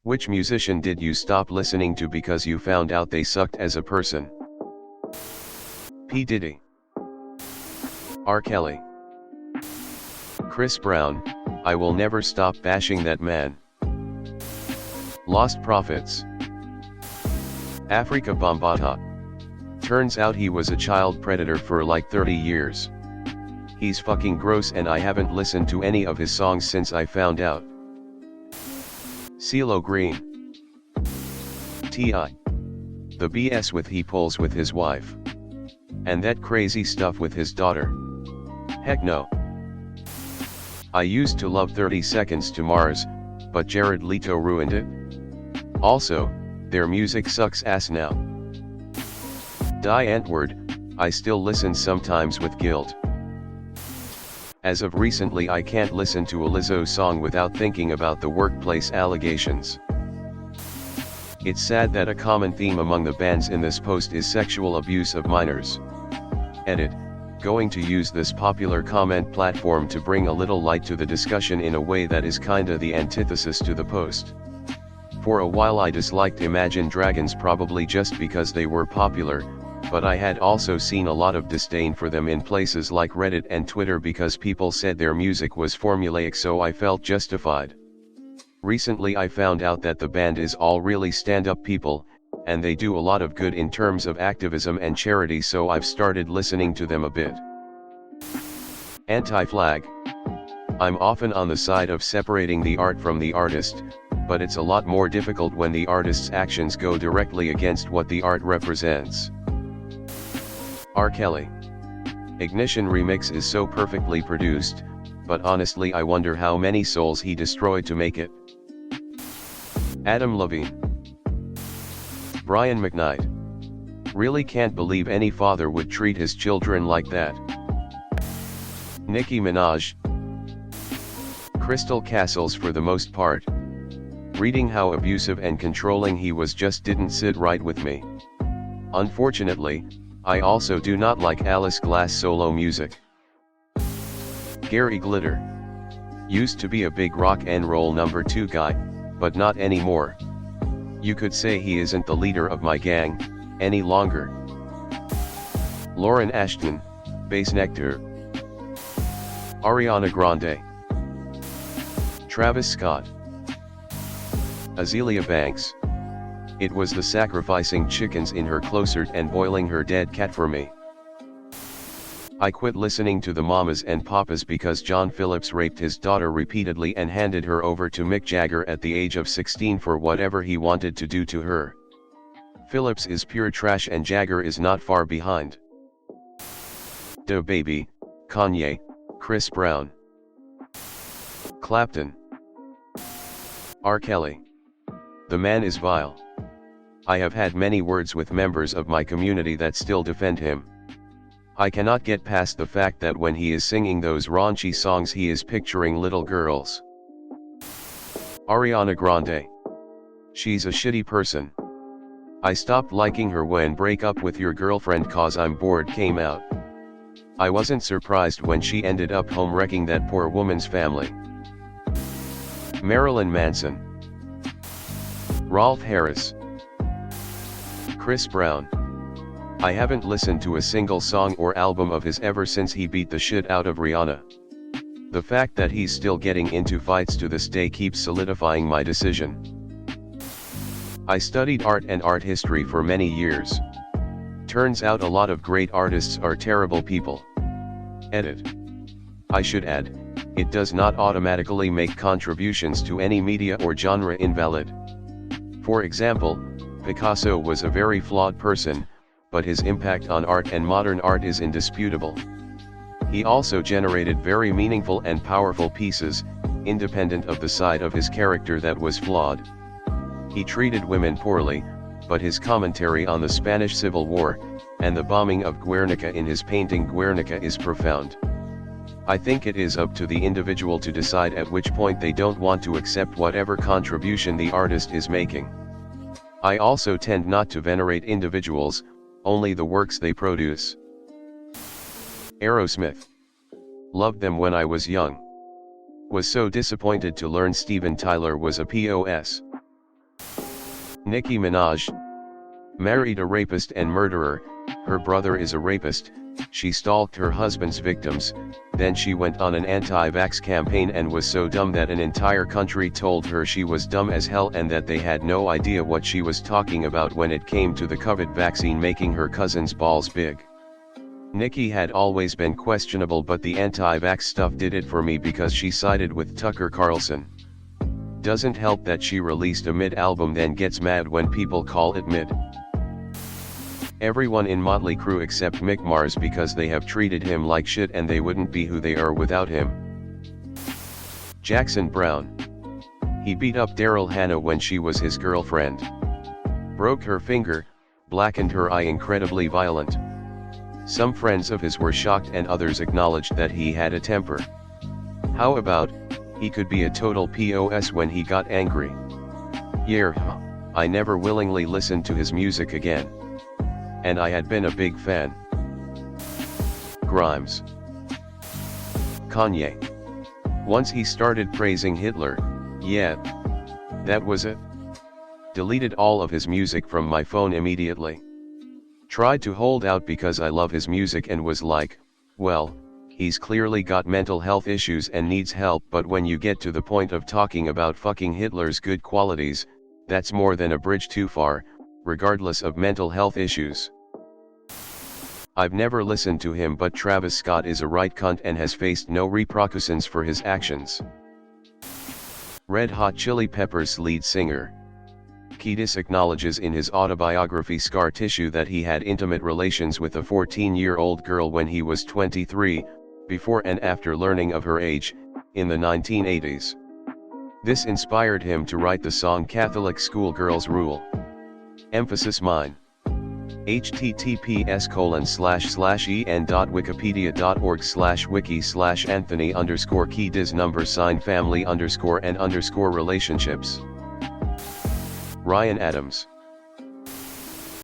Which musician did you stop listening to because you found out they sucked as a person? P. Diddy, R. Kelly, Chris Brown. I will never stop bashing that man. Lost Prophets, Afrika Bambaataa. Turns out he was a child predator for like 30 years. He's fucking gross and I haven't listened to any of his songs since I found out. CeeLo Green, T.I. The BS with he pulls with his wife. And that crazy stuff with his daughter. Heck no. I used to love 30 Seconds to Mars, but Jared Leto ruined it. Also, their music sucks ass now. Die Antwoord, I still listen sometimes with guilt. As of recently I can't listen to a Lizzo song without thinking about the workplace allegations. It's sad that a common theme among the bands in this post is sexual abuse of minors. Edit. Going to use this popular comment platform to bring a little light to the discussion in a way that is kinda the antithesis to the post. For a while I disliked Imagine Dragons probably just because they were popular, but I had also seen a lot of disdain for them in places like Reddit and Twitter because people said their music was formulaic, so I felt justified. Recently I found out that the band is all really stand-up people, and they do a lot of good in terms of activism and charity, so I've started listening to them a bit. Anti-Flag. I'm often on the side of separating the art from the artist, but it's a lot more difficult when the artist's actions go directly against what the art represents. R. Kelly. Ignition Remix is so perfectly produced, but honestly I wonder how many souls he destroyed to make it. Adam Levine. Brian McKnight. Really can't believe any father would treat his children like that. Nicki Minaj. Crystal Castles. For the most part, reading how abusive and controlling he was just didn't sit right with me. Unfortunately, I also do not like Alice Glass solo music. Gary Glitter. Used to be a big rock and roll number 2 guy, but not anymore. You could say he isn't the leader of my gang any longer. Lauren Ashton, Bass Nectar. Ariana Grande. Travis Scott. Azealia Banks. It was the sacrificing chickens in her closet and boiling her dead cat for me. I quit listening to the mamas and papas because John Phillips raped his daughter repeatedly and handed her over to Mick Jagger at the age of 16 for whatever he wanted to do to her. Phillips is pure trash and Jagger is not far behind. DaBaby, Kanye, Chris Brown. Clapton. R. Kelly. The man is vile. I have had many words with members of my community that still defend him. I cannot get past the fact that when he is singing those raunchy songs he is picturing little girls. Ariana Grande. She's a shitty person. I stopped liking her when Break Up With Your Girlfriend 'Cause I'm Bored came out. I wasn't surprised when she ended up home wrecking that poor woman's family. Marilyn Manson. Rolf Harris. Chris Brown. I haven't listened to a single song or album of his ever since he beat the shit out of Rihanna. The fact that he's still getting into fights to this day keeps solidifying my decision. I studied art and art history for many years. Turns out a lot of great artists are terrible people. Edit. I should add, it does not automatically make contributions to any media or genre invalid. For example, Picasso was a very flawed person, but his impact on art and modern art is indisputable. He also generated very meaningful and powerful pieces, independent of the side of his character that was flawed. He treated women poorly, but his commentary on the Spanish Civil War, and the bombing of Guernica in his painting Guernica is profound. I think it is up to the individual to decide at which point they don't want to accept whatever contribution the artist is making. I also tend not to venerate individuals, only the works they produce. Aerosmith. Loved them when I was young. Was so disappointed to learn Steven Tyler was a POS. Nicki Minaj married a rapist and murderer. Her brother is a rapist. She stalked her husband's victims, then she went on an anti-vax campaign and was so dumb that an entire country told her she was dumb as hell and that they had no idea what she was talking about when it came to the COVID vaccine making her cousin's balls big. Nicki had always been questionable, but the anti-vax stuff did it for me because she sided with Tucker Carlson. Doesn't help that she released a mid album then gets mad when people call it mid. Everyone in Motley Crue except Mick Mars because they have treated him like shit and they wouldn't be who they are without him. Jackson Browne. He beat up Daryl Hannah when she was his girlfriend. Broke her finger, blackened her eye, incredibly violent. Some friends of his were shocked and others acknowledged that he had a temper. How about, he could be a total POS when he got angry. Yeah, I never willingly listened to his music again. And I had been a big fan. Grimes. Kanye. Once he started praising Hitler, yeah, that was it. Deleted all of his music from my phone immediately. Tried to hold out because I love his music and was like, well, he's clearly got mental health issues and needs help, but when you get to the point of talking about fucking Hitler's good qualities, that's more than a bridge too far, regardless of mental health issues. I've never listened to him, but Travis Scott is a right cunt and has faced no repercussions for his actions. Red Hot Chili Peppers lead singer Kiedis acknowledges in his autobiography Scar Tissue that he had intimate relations with a 14-year-old girl when he was 23, before and after learning of her age, in the 1980s. This inspired him to write the song Catholic Schoolgirls Rule. Emphasis mine. https://en.wikipedia.org/wiki/Anthony_Kiedis _family_and_relationships. Ryan Adams.